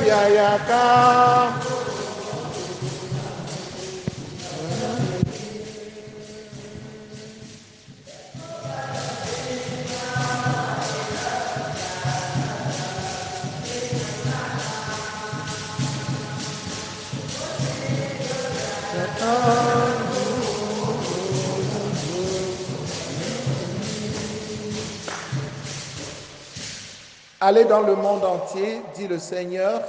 Yayaka. Allez dans le monde entier, dit le Seigneur,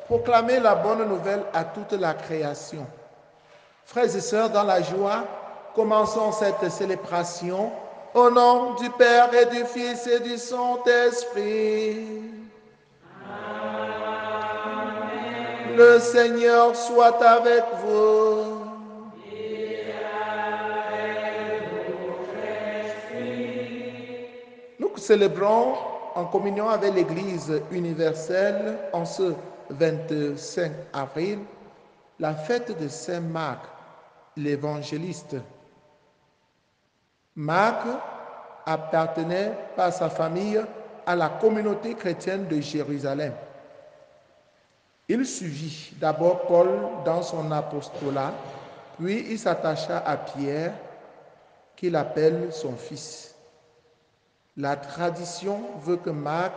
proclamez la bonne nouvelle à toute la création. Frères et sœurs, dans la joie, commençons cette célébration au nom du Père et du Fils et du Saint-Esprit. Amen. Le Seigneur soit avec vous. Nous célébrons en communion avec l'Église universelle en ce 25 avril la fête de Saint Marc, l'évangéliste. Marc appartenait par sa famille à la communauté chrétienne de Jérusalem. Il suivit d'abord Paul dans son apostolat, puis il s'attacha à Pierre, qu'il appelle son fils. La tradition veut que Marc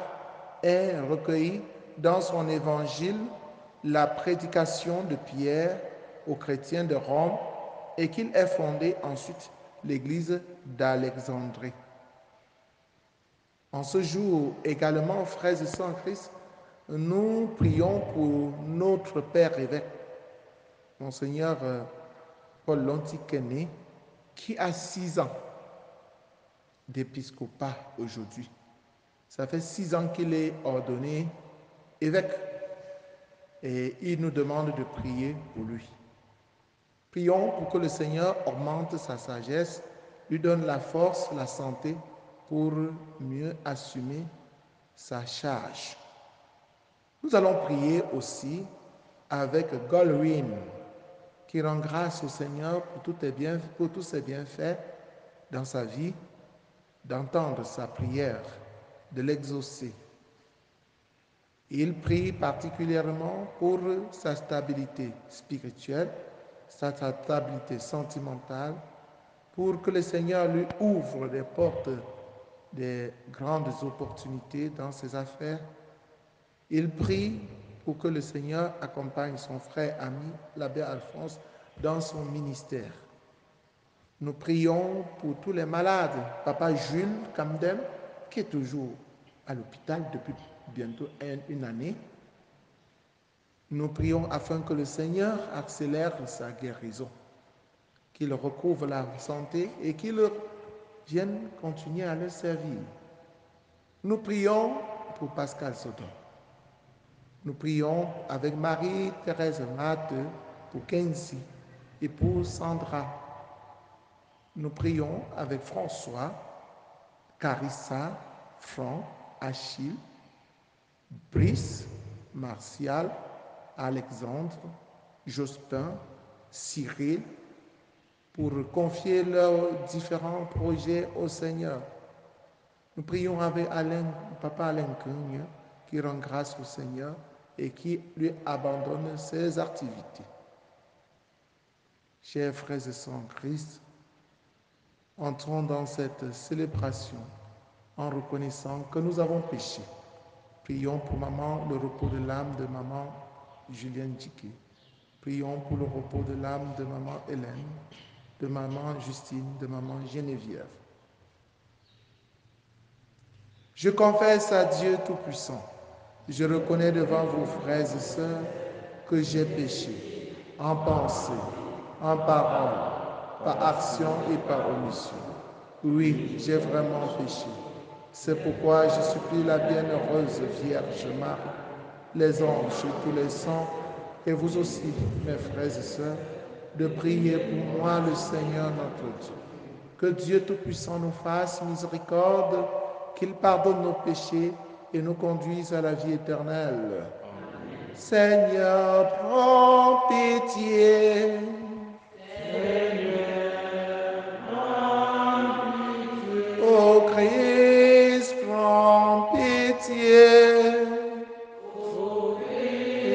ait recueilli dans son évangile la prédication de Pierre aux chrétiens de Rome et qu'il ait fondé ensuite l'église d'Alexandrie. En ce jour également, frères et sœurs en Christ, nous prions pour notre Père évêque, Monseigneur Paul Lontiquené, qui a 6 ans d'épiscopat aujourd'hui. Ça fait 6 ans qu'il est ordonné évêque et il nous demande de prier pour lui. Prions pour que le Seigneur augmente sa sagesse, lui donne la force, la santé pour mieux assumer sa charge. Nous allons prier aussi avec Golwyn, qui rend grâce au Seigneur pour tous ses bienfaits dans sa vie, d'entendre sa prière, de l'exaucer. Il prie particulièrement pour sa stabilité spirituelle, sa stabilité sentimentale, pour que le Seigneur lui ouvre les portes des grandes opportunités dans ses affaires. Il prie pour que le Seigneur accompagne son frère ami, l'abbé Alphonse, dans son ministère. Nous prions pour tous les malades. Papa Jules Camden, qui est toujours à l'hôpital depuis bientôt une année. Nous prions afin que le Seigneur accélère sa guérison, qu'il recouvre la santé et qu'il vienne continuer à le servir. Nous prions pour Pascal Sodon. Nous prions avec Marie-Thérèse Matteux pour Kenzie et pour Sandra. Nous prions avec François, Carissa, Franck, Achille, Brice, Martial, Alexandre, Jospin, Cyril, pour confier leurs différents projets au Seigneur. Nous prions avec Papa Alain Cugne, qui rend grâce au Seigneur et qui lui abandonne ses activités. Chers frères et sœurs en Christ, entrons dans cette célébration en reconnaissant que nous avons péché. Prions pour maman, le repos de l'âme de maman Julienne Djiké. Prions pour le repos de l'âme de maman Hélène, de maman Justine, de maman Geneviève. Je confesse à Dieu Tout-Puissant, je reconnais devant vous, frères et sœurs, que j'ai péché en pensée, en parole, par action et par omission. Oui, j'ai vraiment péché. C'est pourquoi je supplie la bienheureuse Vierge Marie, les anges et tous les saints, et vous aussi, mes frères et sœurs, de prier pour moi le Seigneur notre Dieu. Que Dieu Tout-Puissant nous fasse miséricorde, qu'il pardonne nos péchés et nous conduise à la vie éternelle. Amen. Seigneur, prends pitié. Ô Christ, prends pitié. Ô Christ,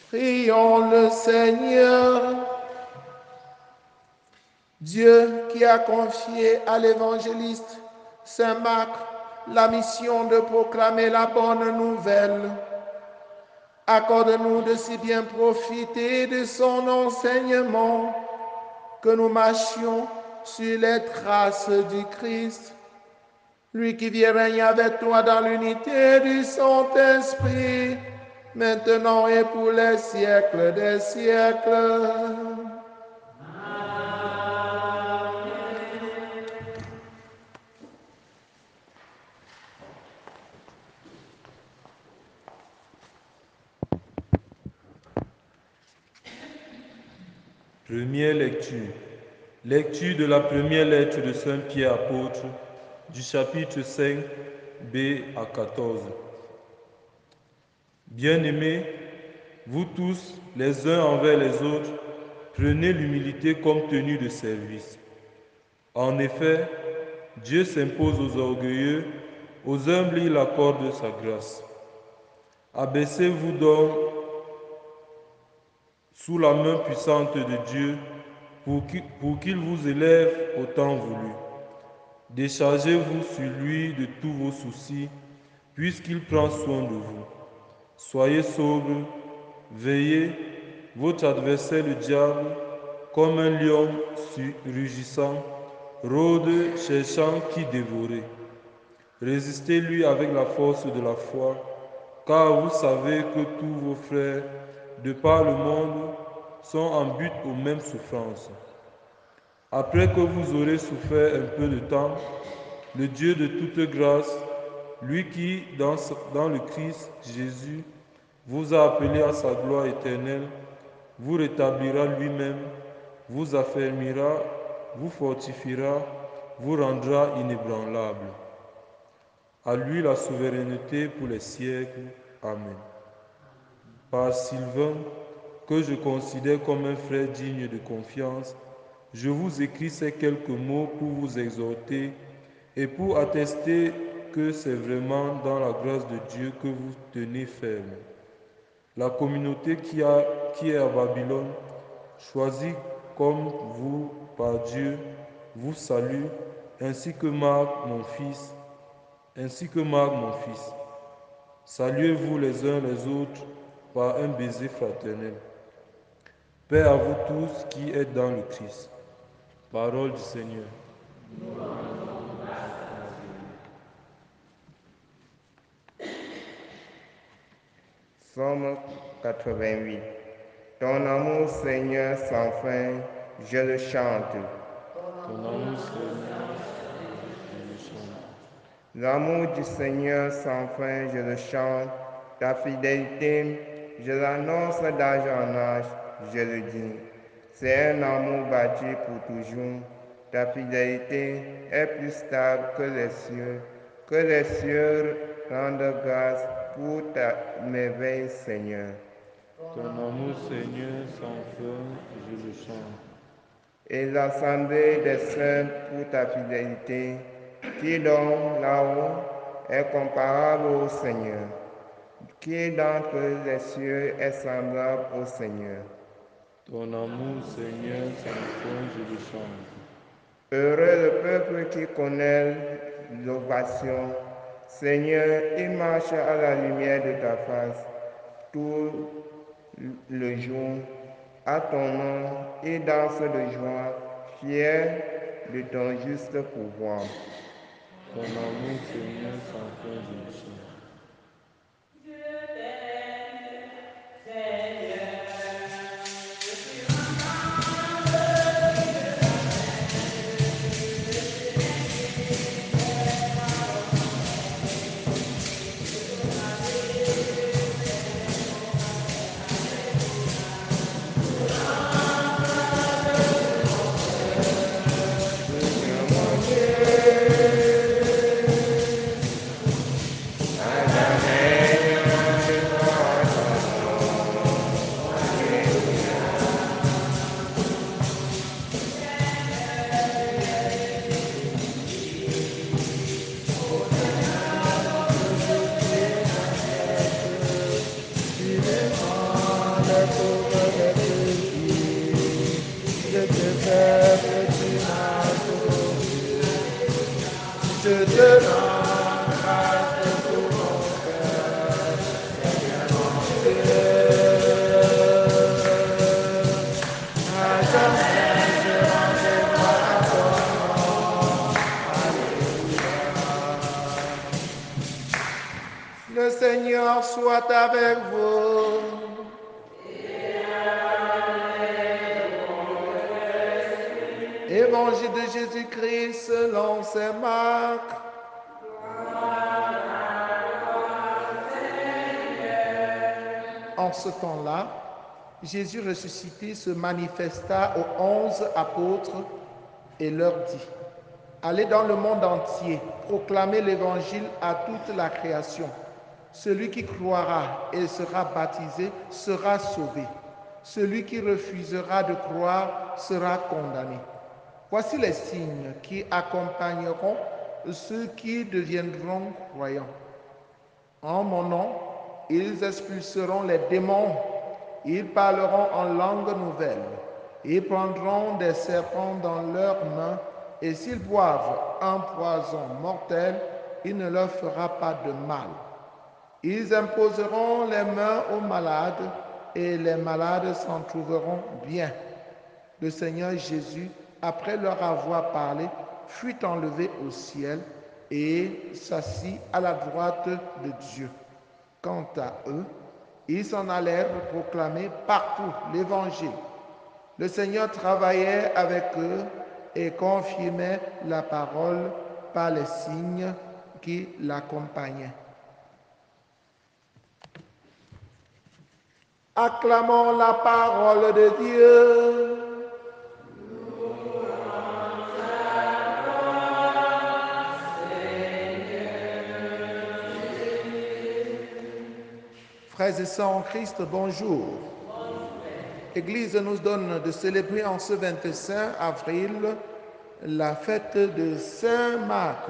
Prions le Seigneur. Dieu qui a confié à l'évangéliste Saint Marc la mission de proclamer la bonne nouvelle, accorde-nous de si bien profiter de son enseignement que nous marchions sur les traces du Christ, lui qui vient régner avec toi dans l'unité du Saint-Esprit, maintenant et pour les siècles des siècles. Première lecture. Lecture de la première lettre de Saint Pierre apôtre, du chapitre 5, B à 14. Bien-aimés, vous tous, les uns envers les autres, prenez l'humilité comme tenue de service. En effet, Dieu s'impose aux orgueilleux, aux humbles il accorde sa grâce. Abaissez-vous donc sous la main puissante de Dieu pour qu'il vous élève au temps voulu. Déchargez-vous sur lui de tous vos soucis, puisqu'il prend soin de vous. Soyez sobres, veillez, votre adversaire le diable, comme un lion rugissant, rôde cherchant qui dévorer. Résistez-lui avec la force de la foi, car vous savez que tous vos frères, de par le monde, sont en but aux mêmes souffrances. Après que vous aurez souffert un peu de temps, le Dieu de toute grâce, lui qui, dans le Christ Jésus, vous a appelé à sa gloire éternelle, vous rétablira lui-même, vous affermira, vous fortifiera, vous rendra inébranlable. À lui la souveraineté pour les siècles. Amen. Par Sylvain, que je considère comme un frère digne de confiance, je vous écris ces quelques mots pour vous exhorter et pour attester que c'est vraiment dans la grâce de Dieu que vous tenez ferme. La communauté qui est à Babylone, choisie comme vous par Dieu, vous salue, ainsi que Marc mon fils. Saluez-vous les uns les autres par un baiser fraternel. Paix à vous tous qui êtes dans le Christ. Parole du Seigneur. Psaume 88. Ton amour, Seigneur, sans fin, je le chante. Ton amour, Seigneur, je le chante. L'amour du Seigneur sans fin, je le chante. Ta fidélité, je l'annonce d'âge en âge, je le dis. C'est un amour bâti pour toujours. Ta fidélité est plus stable que les cieux. Que les cieux rendent grâce pour ta merveille, Seigneur. Ton amour, Seigneur, sans fin, je le chante. Et l'assemblée des saints pour ta fidélité, qui donc là-haut est comparable au Seigneur, qui d'entre les cieux est semblable au Seigneur. Ton amour, Seigneur, sans fin, je le chante. Heureux le peuple qui connaît l'ovation. Seigneur, il marche à la lumière de ta face tout le jour. À ton nom, il danse de joie, fier de ton juste pouvoir. Ton amour, Seigneur, sans fin, je le chante. Je te rends grâce de tout mon cœur, Seigneur mon Dieu. À jamais je rendrai gloire à ton nom. Alléluia. Le Seigneur soit avec vous. Évangile de Jésus-Christ selon saint Marc. En ce temps-là, Jésus ressuscité se manifesta aux 11 apôtres et leur dit: Allez dans le monde entier, proclamez l'évangile à toute la création. Celui qui croira et sera baptisé sera sauvé. Celui qui refusera de croire sera condamné. Voici les signes qui accompagneront ceux qui deviendront croyants. En mon nom, ils expulseront les démons, ils parleront en langue nouvelle, ils prendront des serpents dans leurs mains, et s'ils boivent un poison mortel, il ne leur fera pas de mal. Ils imposeront les mains aux malades, et les malades s'en trouveront bien. Le Seigneur Jésus, après leur avoir parlé, fut enlevé au ciel et s'assit à la droite de Dieu. Quant à eux, ils s'en allèrent proclamer partout l'évangile Le Seigneur travaillait avec eux et confirmait la parole par les signes qui l'accompagnaient. Acclamons la parole de Dieu. Frères et sœurs en Christ, bonjour. L'Église nous donne de célébrer en ce 25 avril la fête de Saint Marc,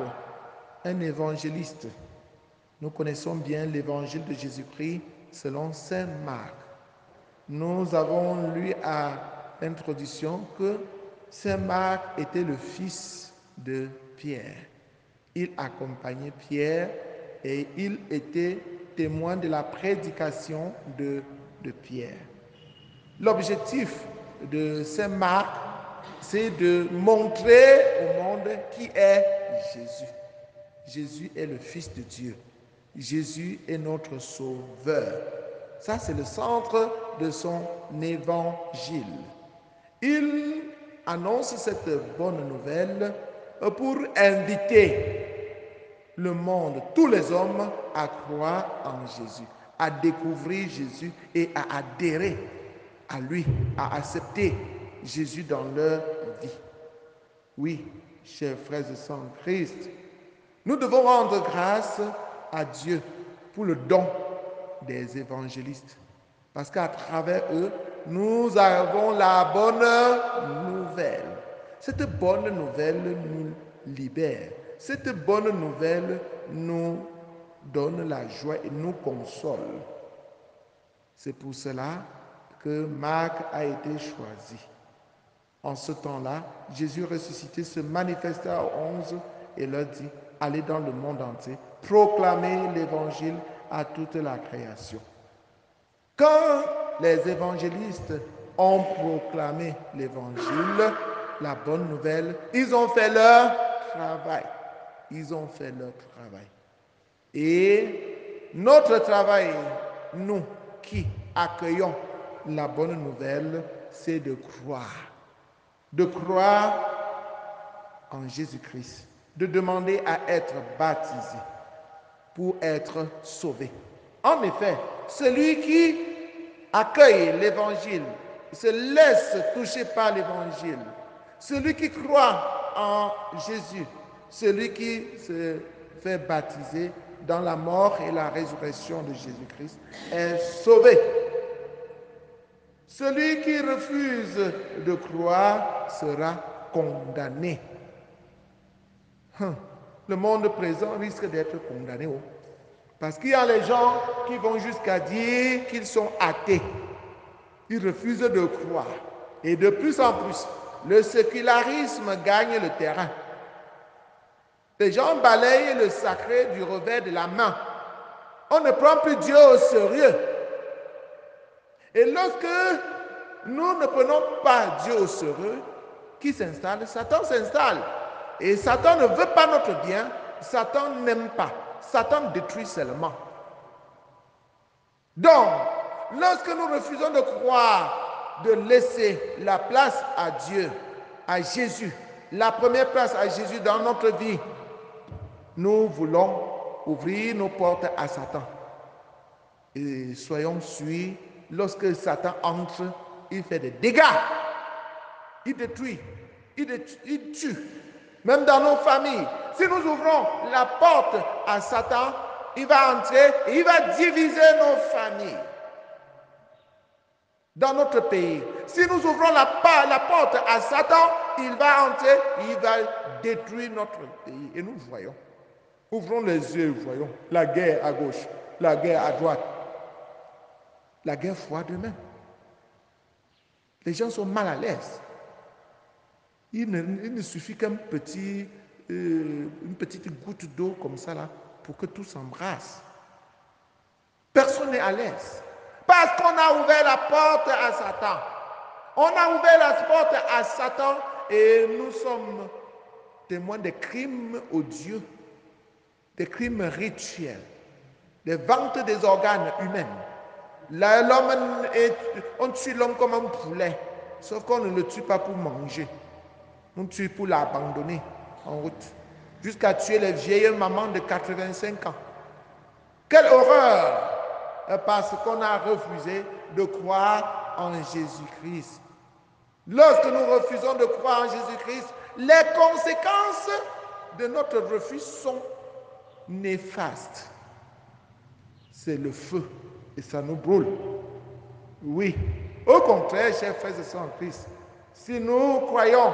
un évangéliste. Nous connaissons bien l'évangile de Jésus-Christ selon Saint Marc. Nous avons lu à l'introduction que Saint Marc était le fils de Pierre. Il accompagnait Pierre et il était témoin de la prédication de Pierre. L'objectif de Saint Marc, c'est de montrer au monde qui est Jésus. Jésus est le Fils de Dieu. Jésus est notre Sauveur. Ça, c'est le centre de son évangile. Il annonce cette bonne nouvelle pour inviter le monde, tous les hommes, à croire en Jésus, à découvrir Jésus et à adhérer à lui, à accepter Jésus dans leur vie. Oui, chers frères et sœurs en Christ, nous devons rendre grâce à Dieu pour le don des évangélistes. Parce qu'à travers eux, nous avons la bonne nouvelle. Cette bonne nouvelle nous libère. Cette bonne nouvelle nous donne la joie et nous console. C'est pour cela que Marc a été choisi. En ce temps-là, Jésus ressuscité se manifesta aux 11 et leur dit, allez dans le monde entier, proclamez l'évangile à toute la création. Quand les évangélistes ont proclamé l'évangile, la bonne nouvelle, ils ont fait leur travail. Ils ont fait leur travail. Et notre travail, nous qui accueillons la bonne nouvelle, c'est de croire. De croire en Jésus-Christ. De demander à être baptisé pour être sauvé. En effet, celui qui accueille l'évangile, se laisse toucher par l'évangile, celui qui croit en Jésus, celui qui se fait baptiser dans la mort et la résurrection de Jésus-Christ est sauvé. Celui qui refuse de croire sera condamné. Le monde présent risque d'être condamné. Parce qu'il y a les gens qui vont jusqu'à dire qu'ils sont athées. Ils refusent de croire. Et de plus en plus, le sécularisme gagne le terrain. Les gens balayent le sacré du revers de la main. On ne prend plus Dieu au sérieux. Et lorsque nous ne prenons pas Dieu au sérieux, qui s'installe? Satan s'installe. Et Satan ne veut pas notre bien. Satan n'aime pas. Satan détruit seulement. Donc, lorsque nous refusons de croire, de laisser la place à Dieu, à Jésus, la première place à Jésus dans notre vie, nous voulons ouvrir nos portes à Satan. Et soyons sûrs, lorsque Satan entre, il fait des dégâts. Il détruit, il tue. Même dans nos familles, si nous ouvrons la porte à Satan, il va entrer et il va diviser nos familles. Dans notre pays, si nous ouvrons la porte à Satan, il va entrer, il va détruire notre pays. Et nous voyons. Ouvrons les yeux, voyons. La guerre à gauche, la guerre à droite. La guerre froide demain. Les gens sont mal à l'aise. Il ne suffit une petite goutte d'eau comme ça là pour que tout s'embrasse. Personne n'est à l'aise. Parce qu'on a ouvert la porte à Satan. On a ouvert la porte à Satan et nous sommes témoins des crimes odieux, des crimes rituels, des ventes des organes humains. On tue l'homme comme un poulet. Sauf qu'on ne le tue pas pour manger. On le tue pour l'abandonner en route. Jusqu'à tuer les vieilles mamans de 85 ans. Quelle horreur! Parce qu'on a refusé de croire en Jésus-Christ. Lorsque nous refusons de croire en Jésus-Christ, les conséquences de notre refus sont néfastes. C'est le feu et ça nous brûle. Oui. Au contraire, chers frères et sœurs en Christ, si nous croyons,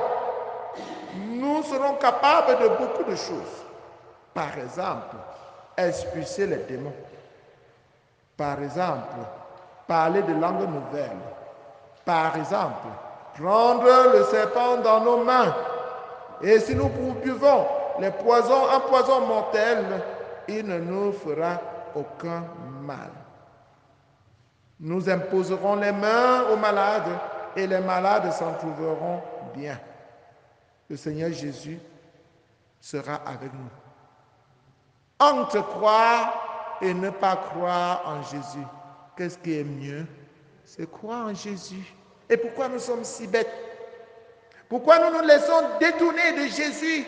nous serons capables de beaucoup de choses. Par exemple, expulser les démons. Par exemple, parler de langues nouvelles. Par exemple, prendre le serpent dans nos mains. Et si nous buvons un poison mortel, il ne nous fera aucun mal. Nous imposerons les mains aux malades et les malades s'en trouveront bien. Le Seigneur Jésus sera avec nous. Entre croire et ne pas croire en Jésus, qu'est-ce qui est mieux? C'est croire en Jésus. Et pourquoi nous sommes si bêtes? Pourquoi nous nous laissons détourner de Jésus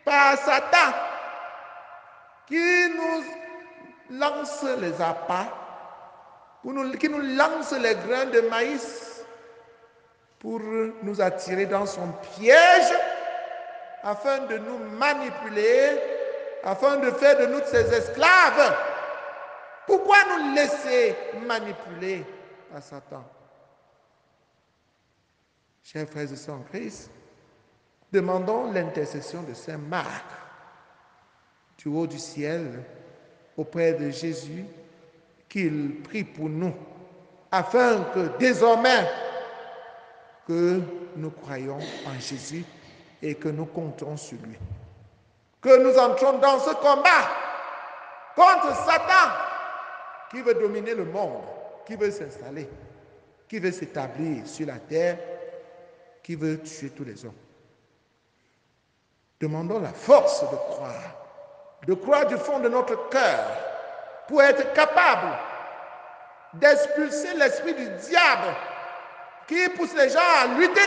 par Satan qui nous lance les appâts, qui nous lance les grains de maïs pour nous attirer dans son piège afin de nous manipuler, afin de faire de nous ses esclaves. Pourquoi nous laisser manipuler par Satan? Chers frères et sœurs en Christ, demandons l'intercession de Saint Marc du haut du ciel auprès de Jésus qu'il prie pour nous afin que désormais que nous croyons en Jésus et que nous comptons sur lui. Que nous entrons dans ce combat contre Satan qui veut dominer le monde, qui veut s'installer, qui veut s'établir sur la terre, qui veut tuer tous les hommes. Demandons la force de croire du fond de notre cœur pour être capable d'expulser l'esprit du diable qui pousse les gens à lutter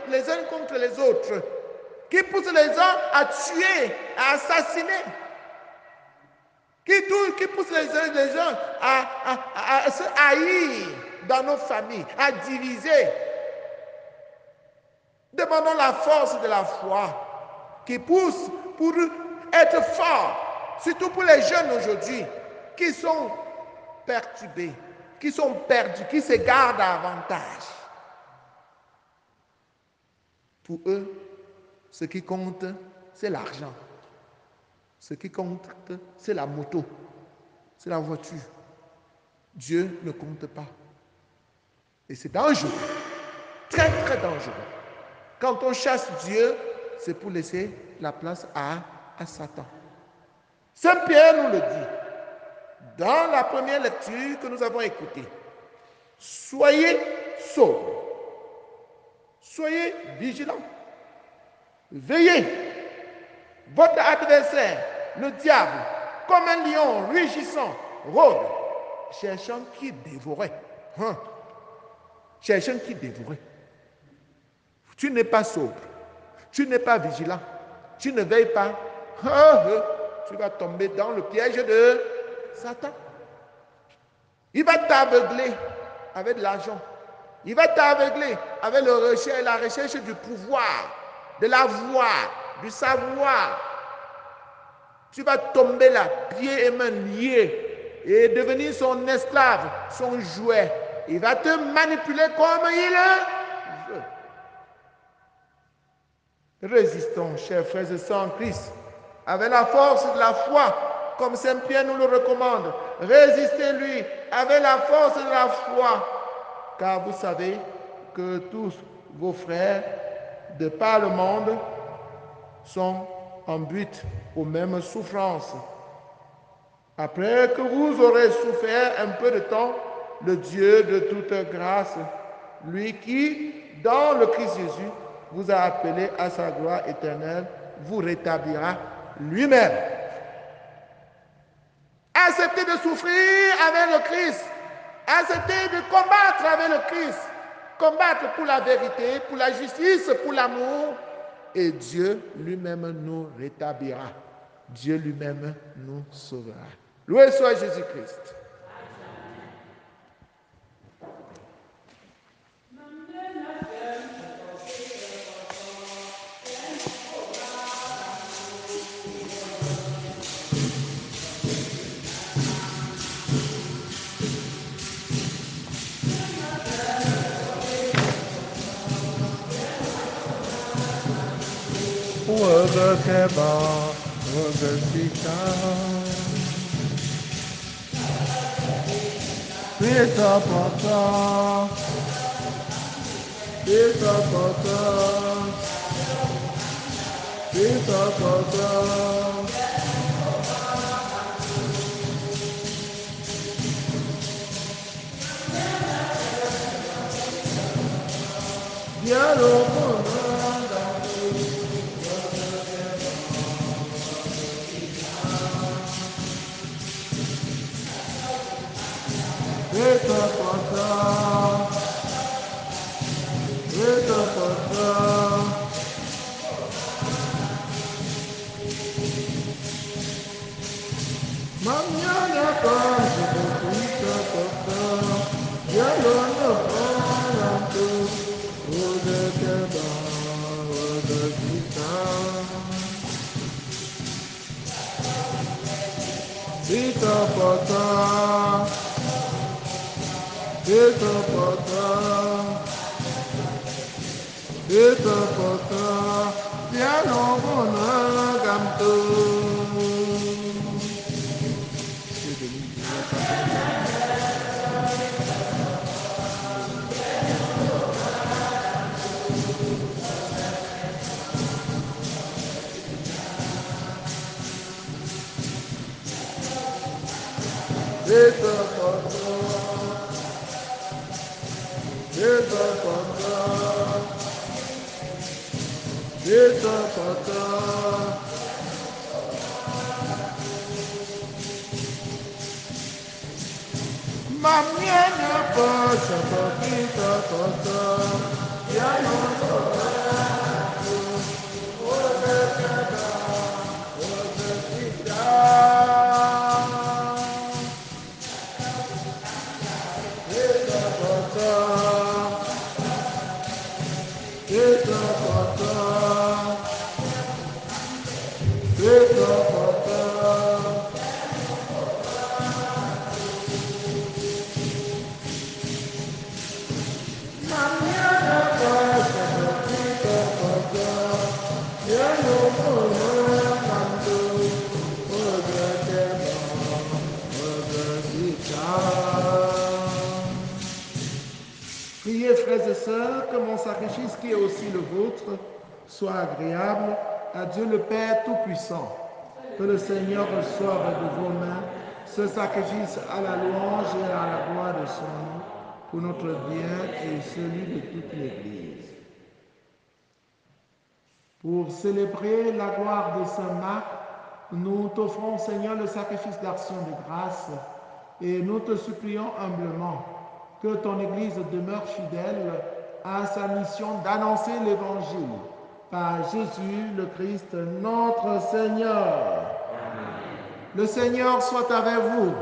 les uns contre les autres, qui pousse les gens à tuer, à assassiner, qui pousse les gens à se haïr dans nos familles, à diviser. Demandons la force de la foi qui pousse pour être fort, surtout pour les jeunes aujourd'hui qui sont perturbés, qui sont perdus, qui s'égarent davantage. Pour eux, ce qui compte, c'est l'argent. Ce qui compte, c'est la moto, c'est la voiture. Dieu ne compte pas. Et c'est dangereux, très très dangereux. Quand on chasse Dieu, c'est pour laisser la place à Satan. Saint Pierre nous le dit dans la première lecture que nous avons écoutée. Soyez sobres, soyez vigilants, veillez. Votre adversaire, le diable, comme un lion rugissant, rôde, cherchant qui dévorer. Cherchant qui dévorer. Tu n'es pas sobre, tu n'es pas vigilant, tu ne veilles pas, tu vas tomber dans le piège de Satan. Il va t'aveugler avec l'argent. Il va t'aveugler avec la recherche du pouvoir, de la voix, du savoir. Tu vas tomber là, pieds et mains liés, et devenir son esclave, son jouet. Il va te manipuler comme il veut. Résistons, chers frères et sœurs en Christ, avec la force de la foi, comme Saint Pierre nous le recommande. Résistez-lui avec la force de la foi, car vous savez que tous vos frères de par le monde sont en butte aux mêmes souffrances. Après que vous aurez souffert un peu de temps, le Dieu de toute grâce, lui qui, dans le Christ Jésus, vous a appelé à sa gloire éternelle, vous rétablira lui-même. Acceptez de souffrir avec le Christ. Acceptez de combattre avec le Christ. combattre pour la vérité, pour la justice, pour l'amour, et Dieu lui-même nous rétablira. Dieu lui-même nous sauvera. Loué soit Jésus-Christ. C'est important, c'est important, c'est important. Viens le monde, c'est important, c'est important. Mañana con tu poquito corto, ya lo no puedo tú, de que va, de quitar. Vita pata, vita pata, vita pata, ya no puedo cantar. C'est important, c'est important, c'est important. Mañana pasa poquito a poco, ya no c'est important, c'est important. Mañana pasa poquito a poco, ya no puedo tanto, otra que otra quitar. Priez, frères et sœurs, que mon sacrifice, qui est aussi le vôtre, soit agréable à Dieu le Père Tout-Puissant. Que le Seigneur reçoive de vos mains ce sacrifice à la louange et à la gloire de son nom, pour notre bien et celui de toute l'Église. Pour célébrer la gloire de Saint Marc, nous t'offrons, Seigneur, le sacrifice d'action de grâce et nous te supplions humblement que ton Église demeure fidèle à sa mission d'annoncer l'Évangile par Jésus le Christ, notre Seigneur. Le Seigneur soit avec vous.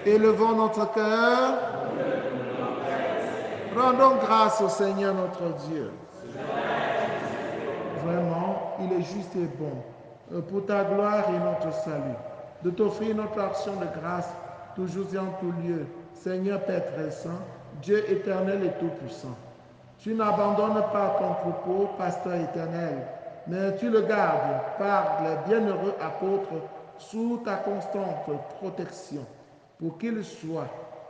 Élevons notre cœur. Rendons grâce au Seigneur notre Dieu. Vraiment, il est juste et bon, pour ta gloire et notre salut, de t'offrir notre action de grâce, toujours et en tout lieu. Seigneur Père très saint, Dieu éternel et tout-puissant. Tu n'abandonnes pas ton troupeau, pasteur éternel, mais tu le gardes par les bienheureux apôtres sous ta constante protection, pour qu'ils soient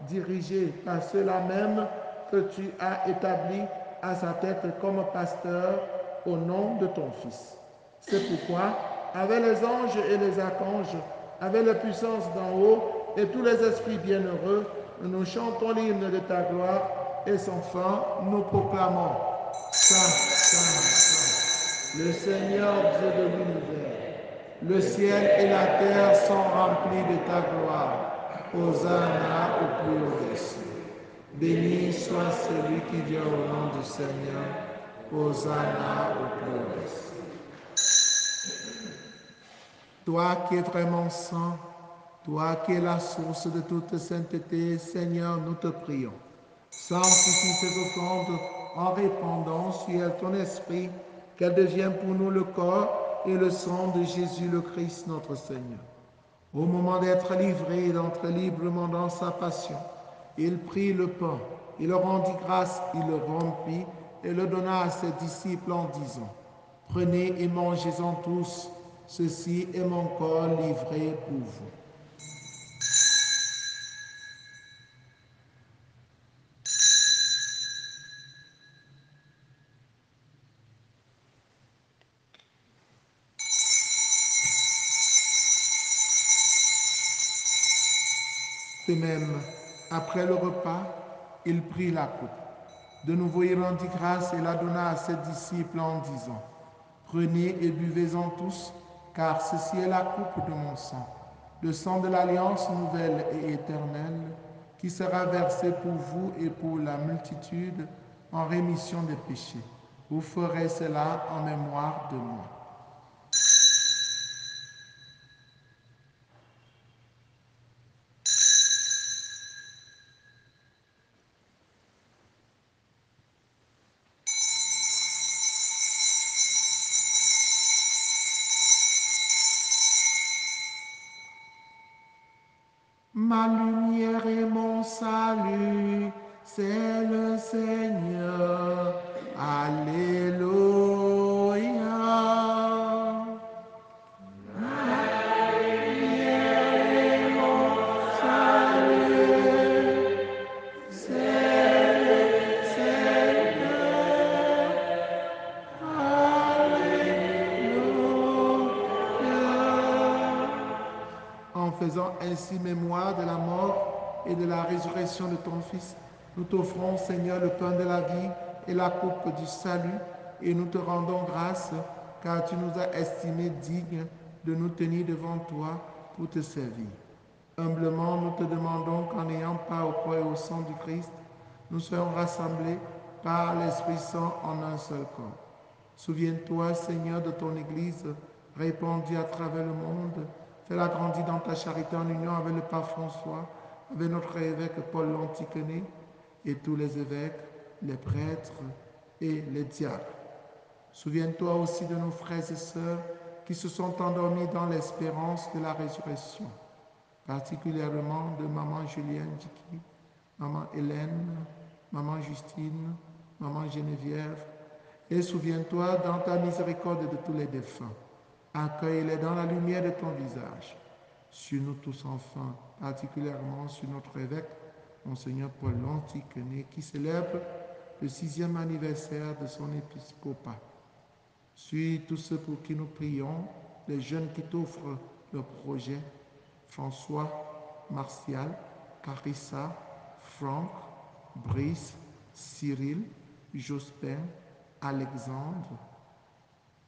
dirigés par ceux-là même que tu as établis à sa tête comme pasteur au nom de ton Fils. C'est pourquoi, avec les anges et les archanges, avec les puissances d'en haut et tous les esprits bienheureux, nous chantons l'hymne de ta gloire et sans fin, nous proclamons Saint, Saint, Saint, le Seigneur Dieu de l'univers. Le ciel et la terre sont remplis de ta gloire. Hosanna au plus haut des cieux. Béni soit celui qui vient au nom du Seigneur. Hosanna au plus haut. Toi qui es vraiment saint, toi qui es la source de toute sainteté, Seigneur, nous te prions. Sanctifie cette offrande en répandant sur elle ton esprit, qu'elle devienne pour nous le corps et le sang de Jésus le Christ, notre Seigneur. Au moment d'être livré et d'entrer librement dans sa passion, il prit le pain, il le rendit grâce, il le rompit et le donna à ses disciples en disant, « Prenez et mangez-en tous, ceci est mon corps livré pour vous. » De même, après le repas, il prit la coupe. De nouveau, il rendit grâce et la donna à ses disciples en disant, « Prenez et buvez-en tous, car ceci est la coupe de mon sang, le sang de l'alliance nouvelle et éternelle, qui sera versé pour vous et pour la multitude en rémission des péchés. Vous ferez cela en mémoire de moi. » Ma lumière et mon salut, c'est le Seigneur. Alléluia. Ma lumière et mon salut, c'est le Seigneur. Alléluia. En faisant ainsi mémoire de la mort et de la résurrection de ton Fils, nous t'offrons, Seigneur, le pain de la vie et la coupe du salut, et nous te rendons grâce, car tu nous as estimés dignes de nous tenir devant toi pour te servir. Humblement, nous te demandons qu'en ayant part au corps et au sang du Christ, nous soyons rassemblés par l'Esprit Saint en un seul corps. Souviens-toi, Seigneur, de ton Église répandue à travers le monde. Fais-la grandir dans ta charité en union avec le pape François, avec notre évêque Paul l'Antiquené et tous les évêques, les prêtres et les diacres. Souviens-toi aussi de nos frères et sœurs qui se sont endormis dans l'espérance de la résurrection, particulièrement de maman Julienne Diki, maman Hélène, maman Justine, maman Geneviève. Et souviens-toi dans ta miséricorde de tous les défunts. Accueille-les dans la lumière de ton visage. Sur nous tous enfin, particulièrement sur notre évêque, Monseigneur Paul l'Antiquené, qui célèbre le 6e anniversaire de son épiscopat. Sur tous ceux pour qui nous prions, les jeunes qui t'offrent leur projet, François, Martial, Carissa, Franck, Brice, Cyril, Jospin, Alexandre,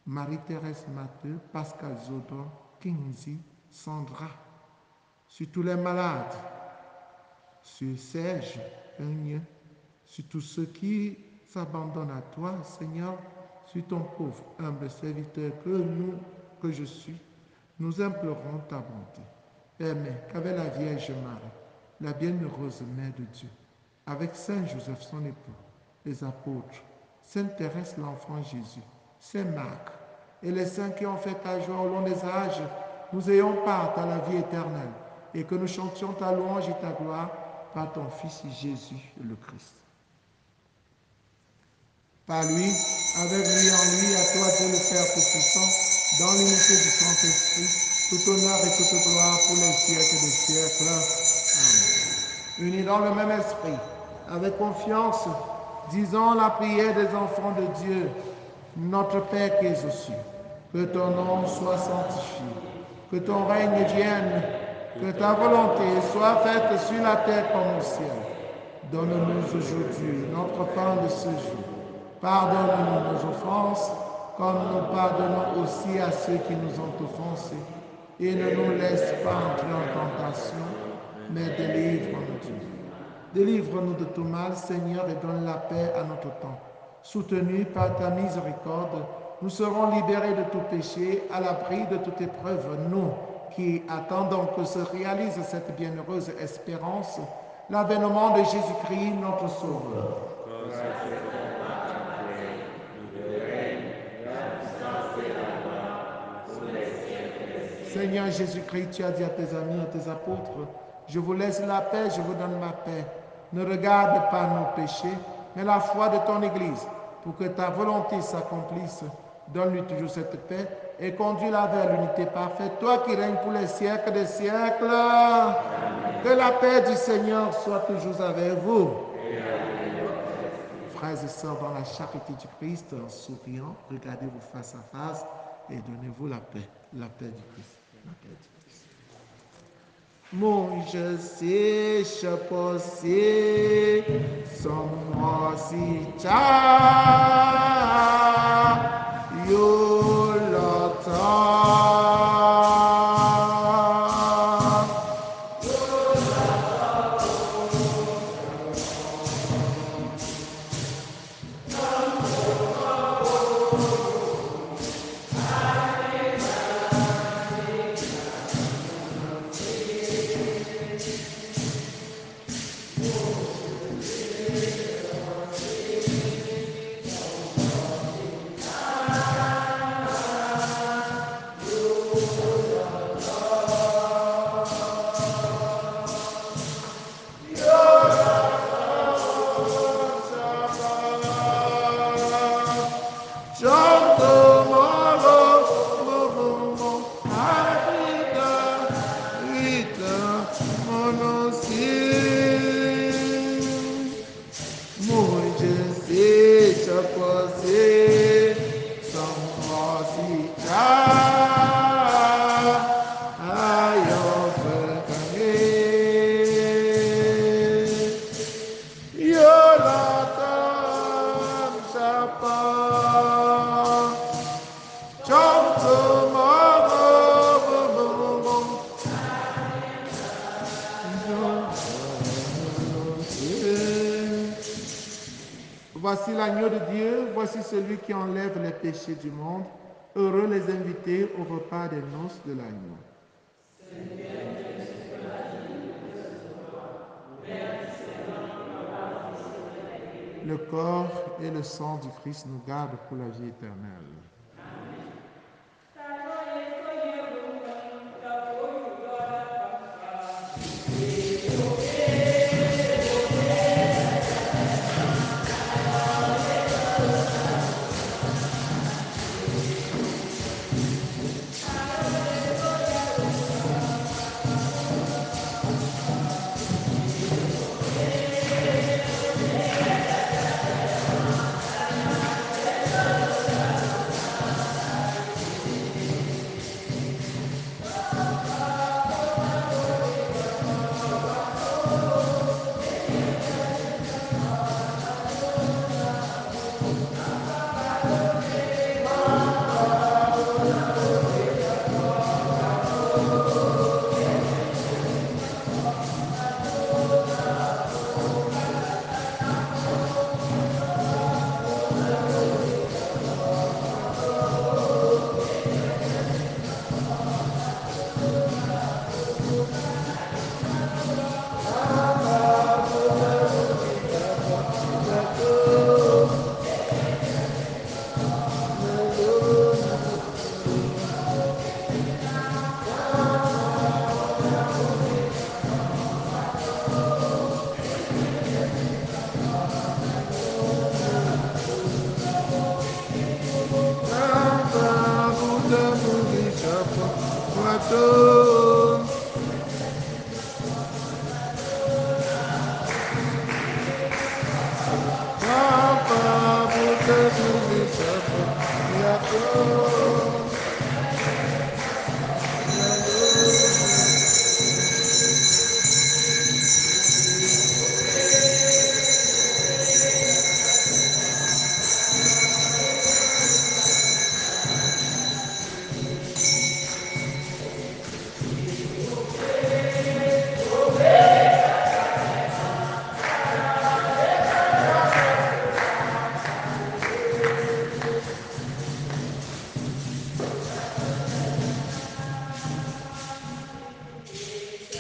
Marie-Thérèse Matteux, Pascal Zodon, Kingsley, Sandra, sur tous les malades, sur Serge, Eugne, sur tous ceux qui s'abandonnent à toi, Seigneur, sur ton pauvre, humble serviteur que je suis, nous implorons ta bonté. Permets qu'avec la Vierge Marie, la bienheureuse Mère de Dieu, avec Saint Joseph son époux, les apôtres, Sainte Thérèse l'enfant Jésus, Saint Marc et les saints qui ont fait ta joie au long des âges, nous ayons part à la vie éternelle et que nous chantions ta louange et ta gloire par ton Fils Jésus le Christ. Par lui, avec lui, en lui, à toi Dieu le Père Tout-Puissant, dans l'unité du Saint-Esprit, tout honneur et toute gloire pour les siècles des siècles. Amen. Unis dans le même esprit, avec confiance, disons la prière des enfants de Dieu. Notre Père qui es aux cieux, que ton nom soit sanctifié, que ton règne vienne, que ta volonté soit faite sur la terre comme au ciel. Donne-nous aujourd'hui notre pain de ce jour. Pardonne-nous nos offenses, comme nous pardonnons aussi à ceux qui nous ont offensés. Et ne nous laisse pas entrer en tentation, mais délivre-nous du mal. Délivre-nous de tout mal, Seigneur, et donne la paix à notre temps. Soutenus par ta miséricorde, nous serons libérés de tout péché, à l'abri de toute épreuve, nous qui attendons que se réalise cette bienheureuse espérance, l'avènement de Jésus-Christ, notre Sauveur. Seigneur Jésus-Christ, tu as dit à tes amis, à tes apôtres, je vous laisse la paix, je vous donne ma paix. Ne regarde pas nos péchés, mais la foi de ton Église, pour que ta volonté s'accomplisse. Donne-lui toujours cette paix et conduis-la vers l'unité parfaite. Toi qui règnes pour les siècles des siècles, que la paix du Seigneur soit toujours avec vous. Frères et sœurs, dans la charité du Christ, en souriant, regardez-vous face à face et donnez-vous la paix du Christ. Monge se posé, somos si cha, yo lota. Voici l'agneau de Dieu, voici celui qui enlève les péchés du monde. Heureux les invités au repas des noces de l'agneau. Le corps et le sang du Christ nous gardent pour la vie éternelle.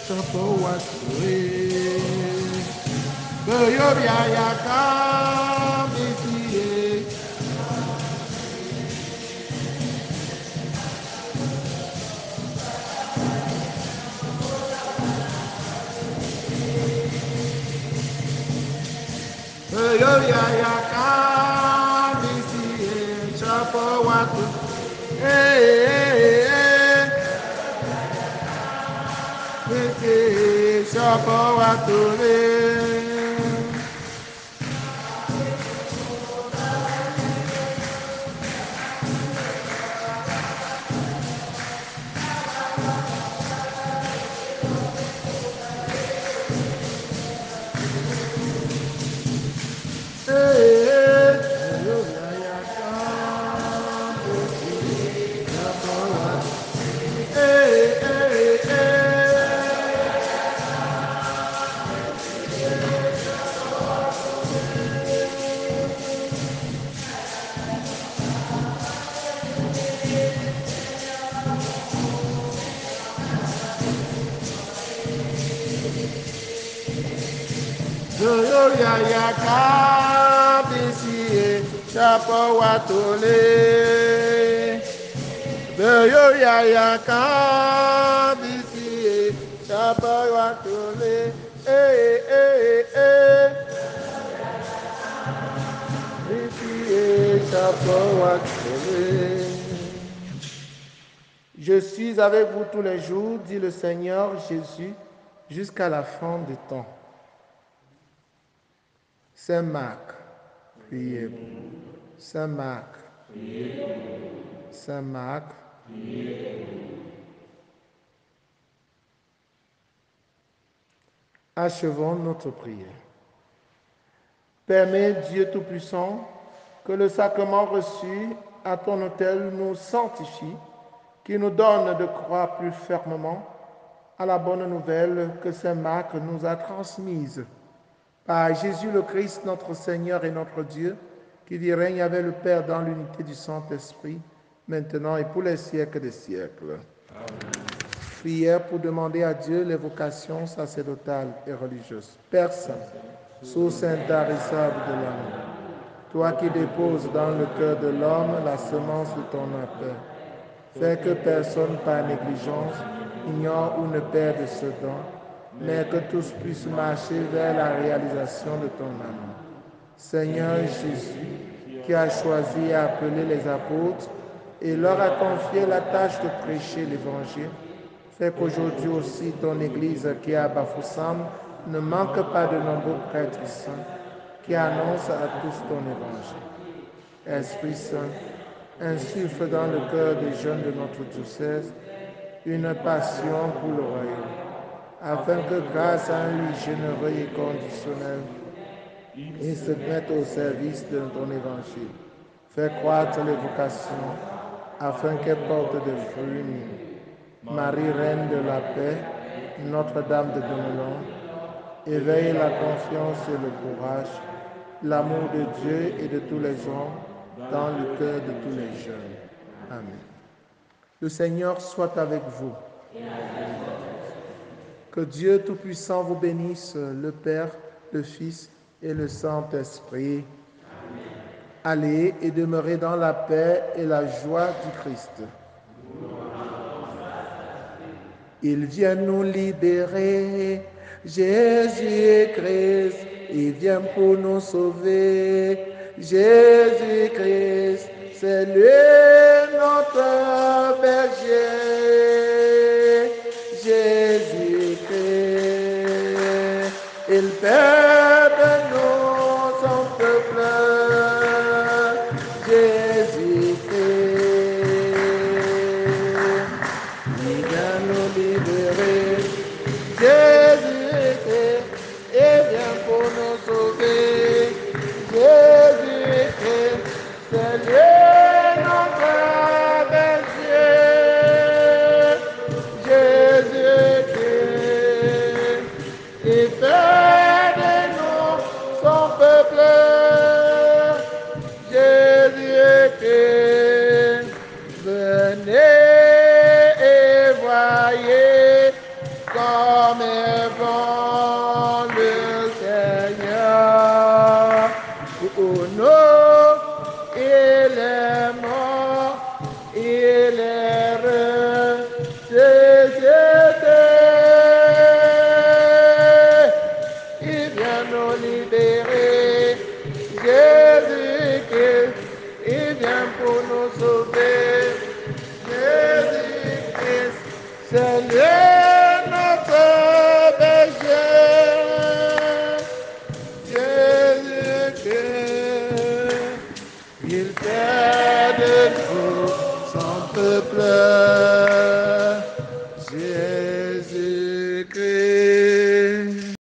chapo watue. Beyoria yaka bisie. Beyoria yaka bisie chapo watue. Chapo watue. Chapo watole, beyo ya kabisi, chapo watole, chapo watole. Je suis avec vous tous les jours, dit le Seigneur Jésus, jusqu'à la fin du temps. Saint Marc, priez. Saint Marc, Saint Marc, achevons notre prière. Permets, Dieu Tout-Puissant, que le sacrement reçu à ton autel nous sanctifie, qui nous donne de croire plus fermement à la bonne nouvelle que Saint Marc nous a transmise. Par Jésus le Christ, notre Seigneur et notre Dieu, qui dit règne avec le Père dans l'unité du Saint-Esprit, maintenant et pour les siècles des siècles. Amen. Prière pour demander à Dieu les vocations sacerdotales et religieuses. Père Saint, source intarissable de l'amour, toi qui déposes dans le cœur de l'homme la semence de ton appel, fais que personne par négligence ignore ou ne perde ce don, mais que tous puissent marcher vers la réalisation de ton amour. Seigneur Jésus, qui a choisi et appelé les apôtres et leur a confié la tâche de prêcher l'Évangile, fais qu'aujourd'hui aussi ton Église qui est à Bafoussam ne manque pas de nombreux prêtres saints qui annoncent à tous ton Évangile. Esprit Saint, insuffle dans le cœur des jeunes de notre diocèse une passion pour le royaume, afin que grâce à un lui généreux et conditionnel, ils se mettent au service de ton évangile. Fais croître les vocations, afin qu'elles portent des fruits. Marie, Reine de la paix, Notre-Dame de Demelon, éveille la confiance et le courage, l'amour de Dieu et de tous les hommes dans le cœur de tous les jeunes. Amen. Le Seigneur soit avec vous. Que Dieu Tout-Puissant vous bénisse, le Père, le Fils et le Saint-Esprit. Allez et demeurez dans la paix et la joie du Christ. Il vient nous libérer, Jésus-Christ, il vient pour nous sauver, Jésus-Christ, c'est lui notre berger, Jésus-Christ, il fait de nous son peuple, Venez et voyez comme est notre berger. Jésus-Christ, il fait de nous son peuple.